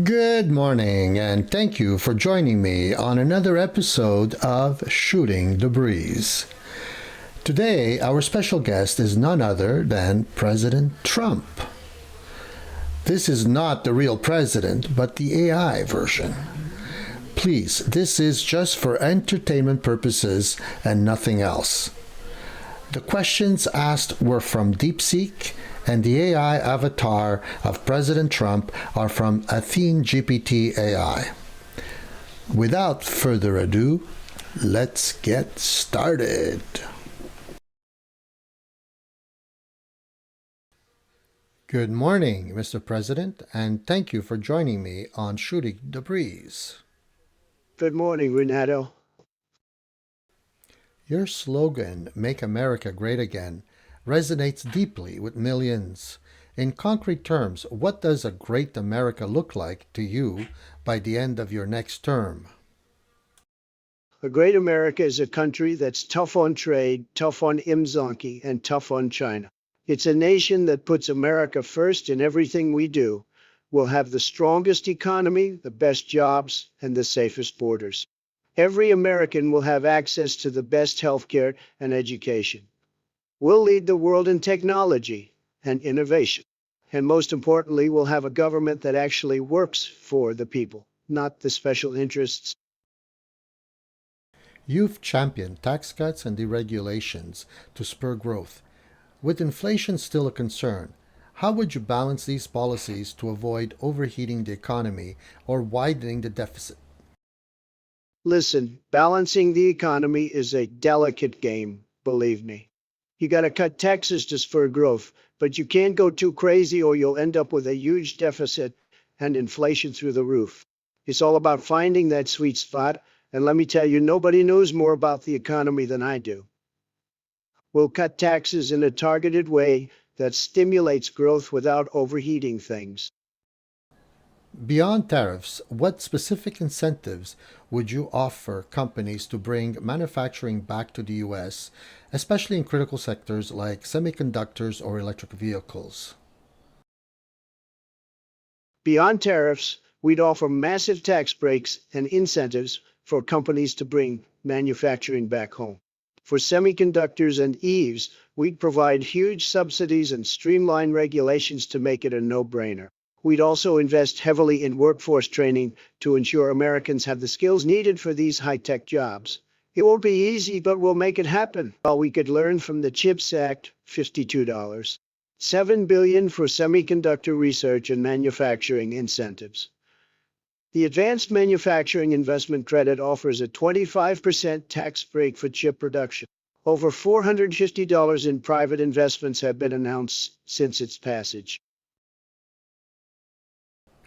Good morning, and thank you for joining me on another episode of Shooting the Breeze. Today, our special guest is none other than President Trump. This is not the real president, but the AI version. Please, this is just for entertainment purposes and nothing else. The questions asked were from DeepSeek, and the AI avatar of President Trump are from Athene GPT AI. Without further ado, let's get started. Good morning, Mr. President, and thank you for joining me on Shooting the Breeze. Good morning, Renato. Your slogan, Make America Great Again, resonates deeply with millions. In concrete terms, what does a great America look like to you by the end of your next term? A great America is a country that's tough on trade, tough on Imzonki, and tough on China. It's a nation that puts America first in everything we do. We'll have the strongest economy, the best jobs, and the safest borders. Every American will have access to the best healthcare and education. We'll lead the world in technology and innovation. And most importantly, we'll have a government that actually works for the people, not the special interests. You've championed tax cuts and deregulations to spur growth. With inflation still a concern, how would you balance these policies to avoid overheating the economy or widening the deficit? Listen, balancing the economy is a delicate game, believe me. You got to cut taxes to spur growth, but you can't go too crazy or you'll end up with a huge deficit and inflation through the roof. It's all about finding that sweet spot, and let me tell you, nobody knows more about the economy than I do. We'll cut taxes in a targeted way that stimulates growth without overheating things. Beyond tariffs, what specific incentives would you offer companies to bring manufacturing back to the U.S., especially in critical sectors like semiconductors or electric vehicles? Beyond tariffs, we'd offer massive tax breaks and incentives for companies to bring manufacturing back home. For semiconductors and EVs, we'd provide huge subsidies and streamline regulations to make it a no-brainer. We'd also invest heavily in workforce training to ensure Americans have the skills needed for these high-tech jobs. It won't be easy, but we'll make it happen. All we could learn from the CHIPS Act, $52. $7 billion for semiconductor research and manufacturing incentives. The Advanced Manufacturing Investment Credit offers a 25% tax break for chip production. Over $450 in private investments have been announced since its passage.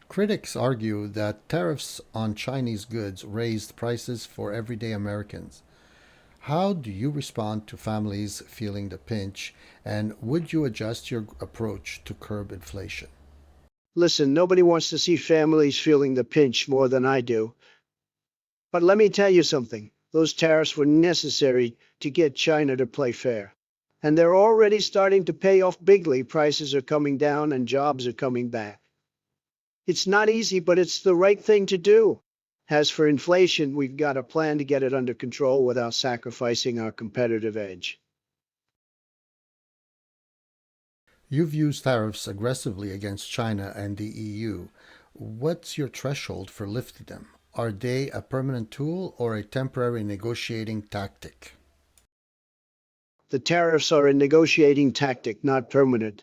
Critics argue that tariffs on Chinese goods raised prices for everyday Americans. How do you respond to families feeling the pinch, and would you adjust your approach to curb inflation? Listen, nobody wants to see families feeling the pinch more than I do. But let me tell you something. Those tariffs were necessary to get China to play fair. And they're already starting to pay off bigly. Prices are coming down and jobs are coming back. It's not easy, but it's the right thing to do. As for inflation, we've got a plan to get it under control without sacrificing our competitive edge. You've used tariffs aggressively against China and the EU. What's your threshold for lifting them? Are they a permanent tool or a temporary negotiating tactic? The tariffs are a negotiating tactic, not permanent.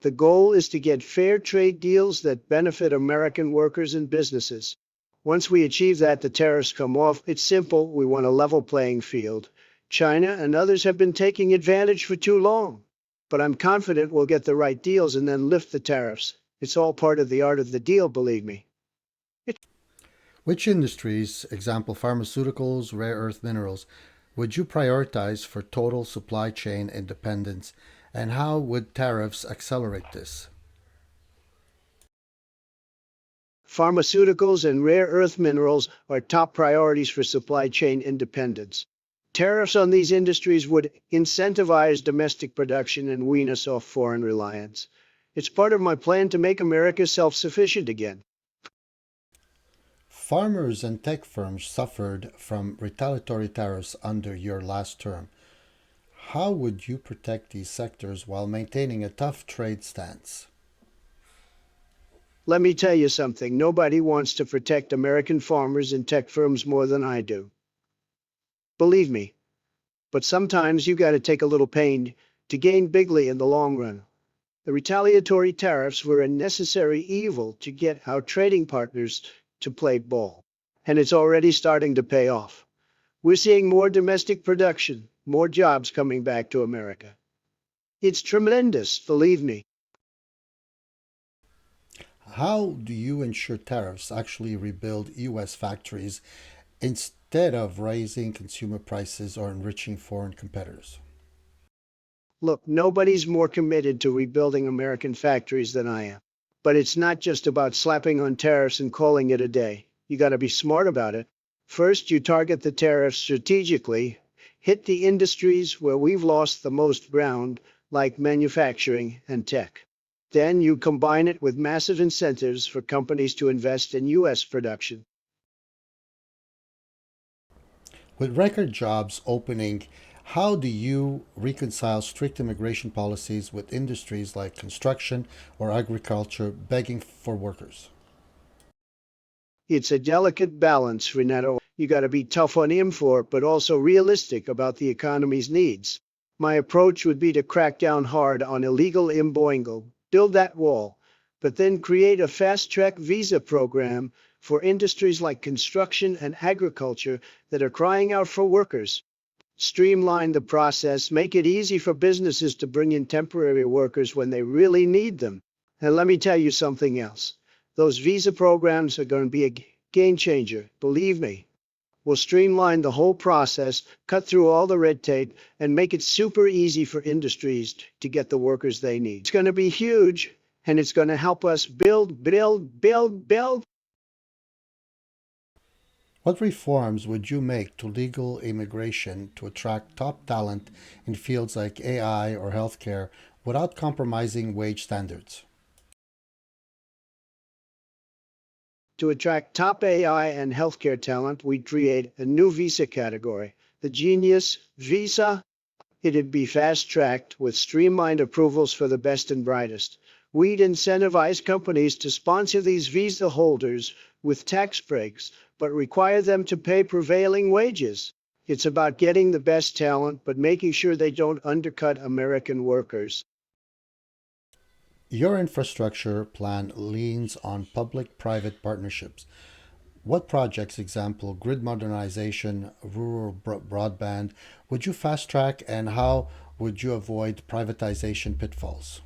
The goal is to get fair trade deals that benefit American workers and businesses. Once we achieve that, the tariffs come off. It's simple. We want a level playing field. China and others have been taking advantage for too long. But I'm confident we'll get the right deals and then lift the tariffs. It's all part of the art of the deal, believe me. Which industries, example pharmaceuticals, rare earth minerals, would you prioritize for total supply chain independence, and how would tariffs accelerate this? Pharmaceuticals and rare earth minerals are top priorities for supply chain independence. Tariffs on these industries would incentivize domestic production and wean us off foreign reliance. It's part of my plan to make America self-sufficient again. Farmers and tech firms suffered from retaliatory tariffs under your last term. How would you protect these sectors while maintaining a tough trade stance? Let me tell you something. Nobody wants to protect American farmers and tech firms more than I do. Believe me. But sometimes you got to take a little pain to gain bigly in the long run. The retaliatory tariffs were a necessary evil to get our trading partners to play ball. And it's already starting to pay off. We're seeing more domestic production, more jobs coming back to America. It's tremendous, believe me. How do you ensure tariffs actually rebuild U.S. factories instead of raising consumer prices or enriching foreign competitors? Look, nobody's more committed to rebuilding American factories than I am. But it's not just about slapping on tariffs and calling it a day. You got to be smart about it. First, you target the tariffs strategically, hit the industries where we've lost the most ground, like manufacturing and tech. Then you combine it with massive incentives for companies to invest in U.S. production. With record jobs opening, how do you reconcile strict immigration policies with industries like construction or agriculture begging for workers? It's a delicate balance, Renato. You got to be tough on import, but also realistic about the economy's needs. My approach would be to crack down hard on illegal imboingo, build that wall, but then create a fast-track visa program for industries like construction and agriculture that are crying out for workers. Streamline the process, make it easy for businesses to bring in temporary workers when they really need them. And let me tell you something else. Those visa programs are going to be a game changer, believe me. We'll streamline the whole process, cut through all the red tape, and make it super easy for industries to get the workers they need. It's going to be huge, and it's going to help us build. What reforms would you make to legal immigration to attract top talent in fields like AI or healthcare without compromising wage standards? To attract top AI and healthcare talent, we'd create a new visa category, the Genius Visa. It'd be fast-tracked with streamlined approvals for the best and brightest. We'd incentivize companies to sponsor these visa holders with tax breaks, but require them to pay prevailing wages. It's about getting the best talent, but making sure they don't undercut American workers. Your infrastructure plan leans on public-private partnerships. What projects, example, grid modernization, rural broadband, would you fast track and how would you avoid privatization pitfalls?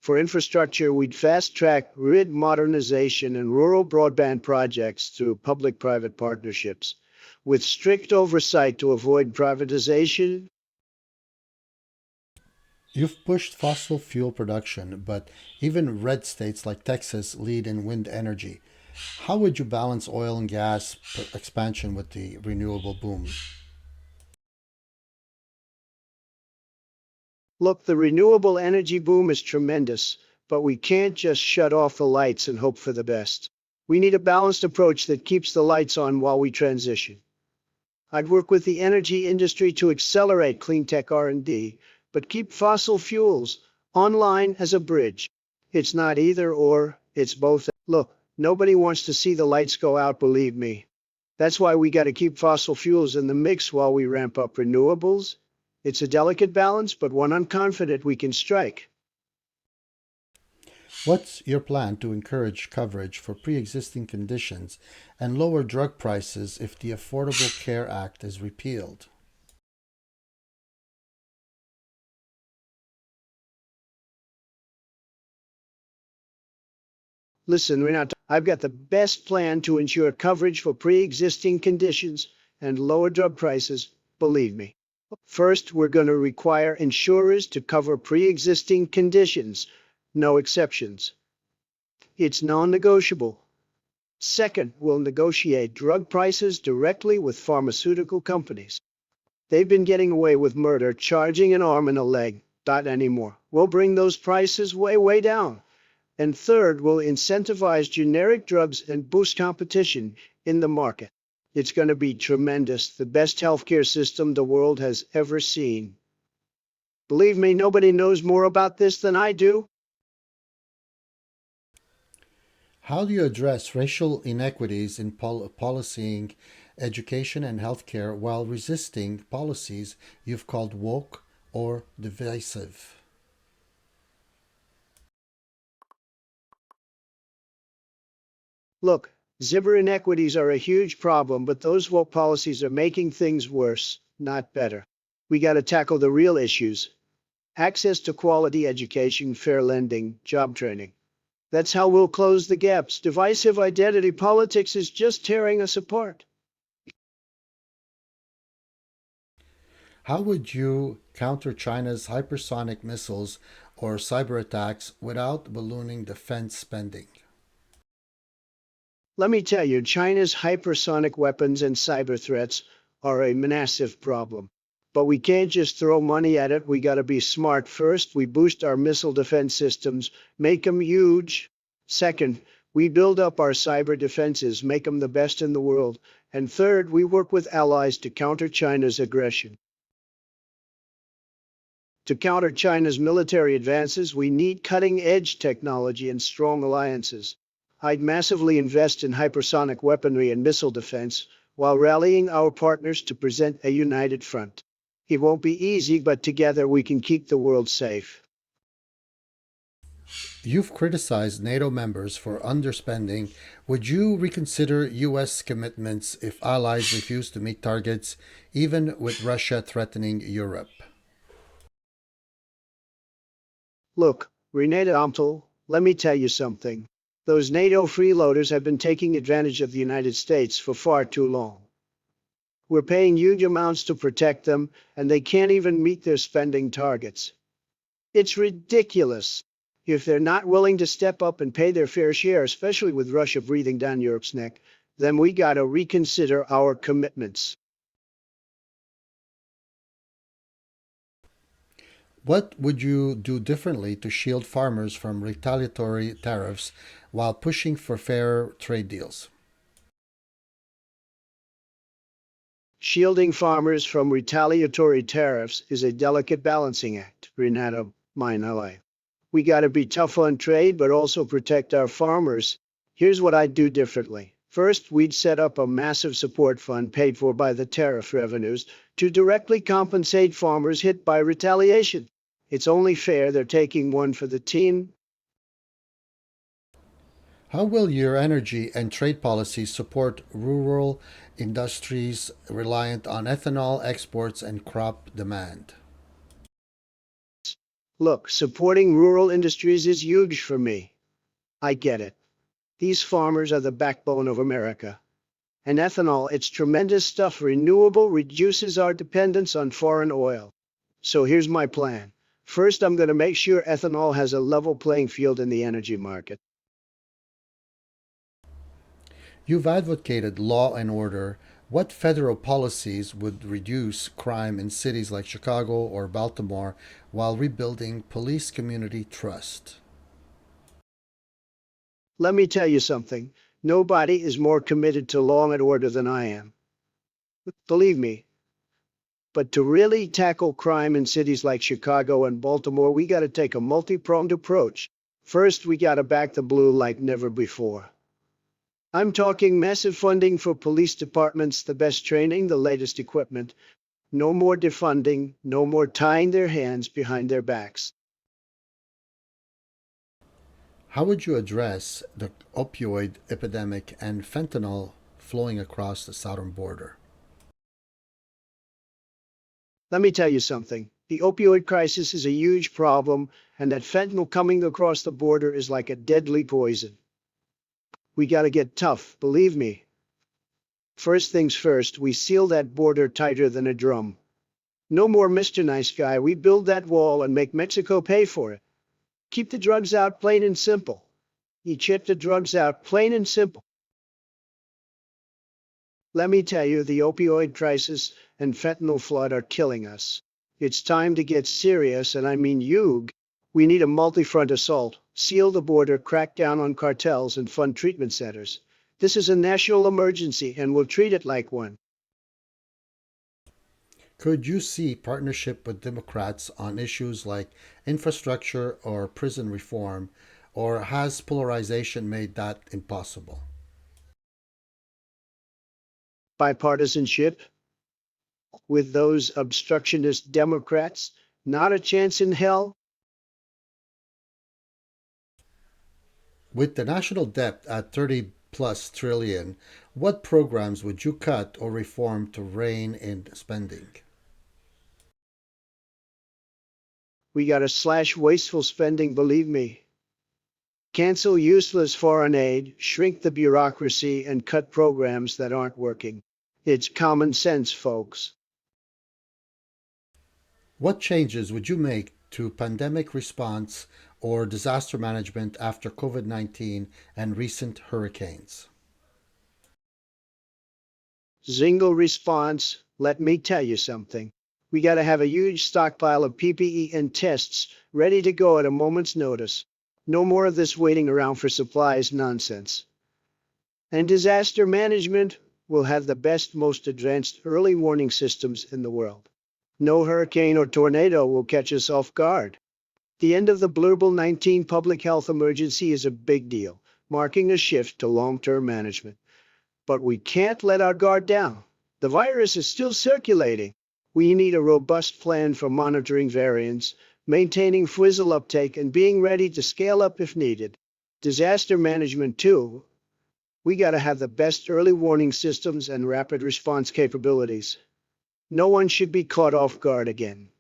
For infrastructure, we'd fast-track grid modernization and rural broadband projects through public-private partnerships, with strict oversight to avoid privatization. You've pushed fossil fuel production, but even red states like Texas lead in wind energy. How would you balance oil and gas expansion with the renewable boom? Look, the renewable energy boom is tremendous, but we can't just shut off the lights and hope for the best. We need a balanced approach that keeps the lights on while we transition. I'd work with the energy industry to accelerate clean tech R&D, but keep fossil fuels online as a bridge. It's not either or, it's both. Look, nobody wants to see the lights go out, believe me. That's why we got to keep fossil fuels in the mix while we ramp up renewables. It's a delicate balance, but one I'm confident we can strike. What's your plan to encourage coverage for pre existing conditions and lower drug prices if the Affordable Care Act is repealed? Listen, Renato, I've got the best plan to ensure coverage for pre-existing conditions and lower drug prices, believe me. First, we're going to require insurers to cover pre-existing conditions, no exceptions. It's non-negotiable. Second, we'll negotiate drug prices directly with pharmaceutical companies. They've been getting away with murder, charging an arm and a leg. Not anymore. We'll bring those prices way down. And third, we'll incentivize generic drugs and boost competition in the market. It's going to be tremendous, the best healthcare system the world has ever seen. Believe me, nobody knows more about this than I do. How do you address racial inequities in policying education and healthcare while resisting policies you've called woke or divisive? Look, zipper inequities are a huge problem, but those woke policies are making things worse, not better. We got to tackle the real issues: access to quality education, fair lending, job training. That's how we'll close the gaps. Divisive identity politics is just tearing us apart. How would you counter China's hypersonic missiles or cyber attacks without ballooning defense spending? Let me tell you, China's hypersonic weapons and cyber threats are a massive problem. But we can't just throw money at it. We got to be smart. First, we boost our missile defense systems, make them huge. Second, we build up our cyber defenses, make them the best in the world. And third, we work with allies to counter China's aggression. To counter China's military advances, we need cutting-edge technology and strong alliances. I'd massively invest in hypersonic weaponry and missile defense while rallying our partners to present a united front. It won't be easy, but together we can keep the world safe. You've criticized NATO members for underspending. Would you reconsider U.S. commitments if allies refuse to meet targets, even with Russia threatening Europe? Look, Renata Amtel, let me tell you something. Those NATO freeloaders have been taking advantage of the United States for far too long. We're paying huge amounts to protect them, and they can't even meet their spending targets. It's ridiculous. If they're not willing to step up and pay their fair share, especially with Russia breathing down Europe's neck, then we got to reconsider our commitments. What would you do differently to shield farmers from retaliatory tariffs while pushing for fair trade deals? Shielding farmers from retaliatory tariffs is a delicate balancing act, Renata, mine ally. We got to be tough on trade, but also protect our farmers. Here's what I'd do differently. First, we'd set up a massive support fund paid for by the tariff revenues to directly compensate farmers hit by retaliation. It's only fair, they're taking one for the team. How will your energy and trade policies support rural industries reliant on ethanol exports and crop demand? Look, supporting rural industries is huge for me. I get it. These farmers are the backbone of America. And ethanol, it's tremendous stuff. Renewable reduces our dependence on foreign oil. So here's my plan. First, I'm going to make sure ethanol has a level playing field in the energy market. You've advocated law and order. What federal policies would reduce crime in cities like Chicago or Baltimore while rebuilding police community trust? Let me tell you something. Nobody is more committed to law and order than I am. Believe me. But to really tackle crime in cities like Chicago and Baltimore, we got to take a multi-pronged approach. First, we got to back the blue like never before. I'm talking massive funding for police departments, the best training, the latest equipment. No more defunding, no more tying their hands behind their backs. How would you address the opioid epidemic and fentanyl flowing across the southern border? Let me tell you something. The opioid crisis is a huge problem, and that fentanyl coming across the border is like a deadly poison. We got to get tough, believe me. First things first, we seal that border tighter than a drum. No more Mr. Nice Guy. We build that wall and make Mexico pay for it. Keep the drugs out, plain and simple. You chip the drugs out, plain and simple. Let me tell you, the opioid crisis and fentanyl flood are killing us. It's time to get serious, and I mean huge. We need a multi-front assault, seal the border, crack down on cartels, and fund treatment centers. This is a national emergency, and we'll treat it like one. Could you see partnership with Democrats on issues like infrastructure or prison reform, or has polarization made that impossible? Bipartisanship with those obstructionist Democrats, not a chance in hell. With the national debt at 30 plus trillion, what programs would you cut or reform to rein in spending? We got to slash wasteful spending, believe me. Cancel useless foreign aid, shrink the bureaucracy, and cut programs that aren't working. It's common sense, folks. What changes would you make to pandemic response or disaster management after COVID 19 and recent hurricanes? Zingle response, let me tell you something. We got to have a huge stockpile of PPE and tests ready to go at a moment's notice. No more of this waiting around for supplies nonsense. And disaster management will have the best, most advanced early warning systems in the world. No hurricane or tornado will catch us off guard. The end of the Blurble 19 public health emergency is a big deal, marking a shift to long-term management. But we can't let our guard down. The virus is still circulating. We need a robust plan for monitoring variants, maintaining Fwizzle uptake, and being ready to scale up if needed. Disaster management, too. We got to have the best early warning systems and rapid response capabilities. No one should be caught off guard again.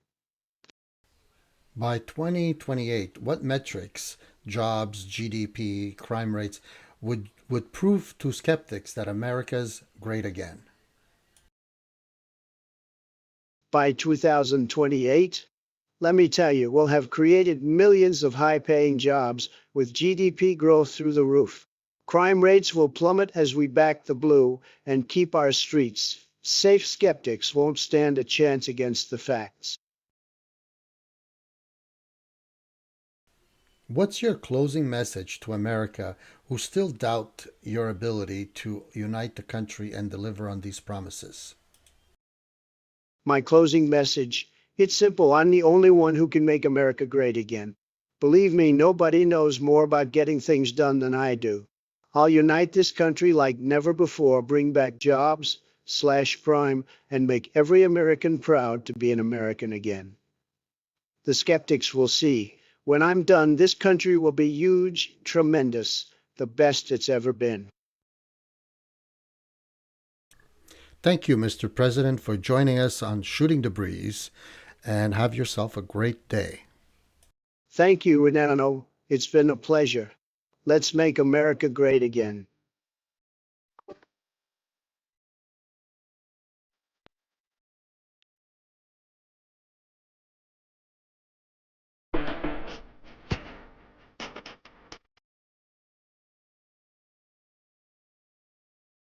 By 2028, what metrics, jobs, GDP, crime rates, would prove to skeptics that America's great again? By 2028, let me tell you, we'll have created millions of high-paying jobs with GDP growth through the roof. Crime rates will plummet as we back the blue and keep our streets safe. Skeptics won't stand a chance against the facts. What's your closing message to America who still doubt your ability to unite the country and deliver on these promises? My closing message, it's simple. I'm the only one who can make America great again. Believe me, nobody knows more about getting things done than I do. I'll unite this country like never before, bring back jobs, slash crime, and make every American proud to be an American again. The skeptics will see. When I'm done, this country will be huge, tremendous, the best it's ever been. Thank you, Mr. President, for joining us on Shooting the Breeze, and have yourself a great day. Thank you, Renano. It's been a pleasure. Let's make America great again.